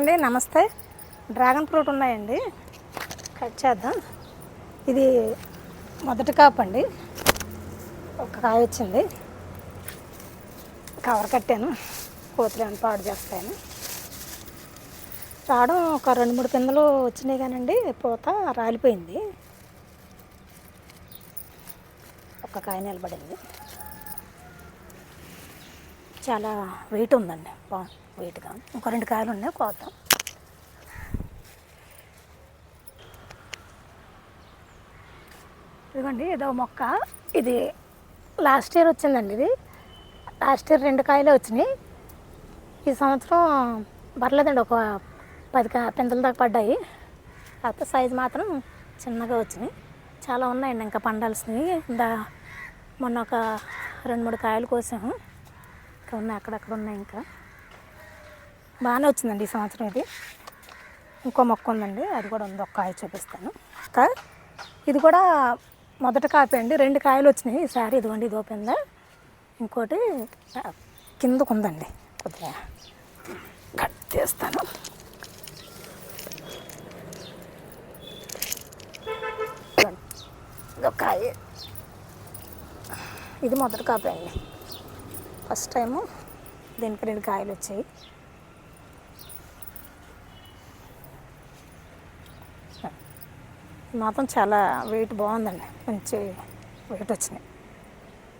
అండి, నమస్తే. Dragon fruit ఉన్నాయండి, కట్ చేద్దాం. ఇది మొదటి కాపు అండి, ఒక కాయ వచ్చింది. కవర్ కట్టాను, కోతులేమని పాడు చేస్తాయని. రావడం ఒక 2-3 పిందెలు వచ్చినాయి కానండి, పూత రాలిపోయింది. ఒక కాయ నిలబడింది. చాలా వెయిట్ ఉందండి, వెయిట్గా. ఇంకో 2 కాయలు ఉన్నాయి, కోద్దాం. ఇదిగోండి, ఇదో మొక్క. ఇది లాస్ట్ ఇయర్ వచ్చిందండి. ఇది లాస్ట్ ఇయర్ 2 కాయలే వచ్చినాయి. ఈ సంవత్సరం పర్లేదండి, ఒక 10 పిందెల దాకా పడ్డాయి. కాకపోతే సైజు మాత్రం చిన్నగా వచ్చినాయి. చాలా ఉన్నాయండి ఇంకా పండాల్సినవి. మొన్న ఒక 2-3 కాయలు కోసాము, ఇంకా ఉన్నాయి, అక్కడక్కడ ఉన్నాయి. ఇంకా బాగానే వచ్చిందండి ఈ సంవత్సరం. ఇది ఇంకో మొక్క ఉందండి, అది కూడా ఉంది. ఒక కాయ చూపిస్తాను. ఇది కూడా మొదటి కాపే అండి, 2 కాయలు వచ్చినాయి ఈసారి. ఇదిగోండి, ఇది ఓపెన్. ఇంకోటి కిందకు ఉందండి, కొద్దిగా కట్ చేస్తాను. ఇదొక కాయ, ఇది మొదటి కాపే అండి. ఫస్ట్ టైము దీనికి 2 కాయలు వచ్చాయి. మాత్రం చాలా వెయిట్ బాగుందండి, మంచి వెయిట్ వచ్చినాయి.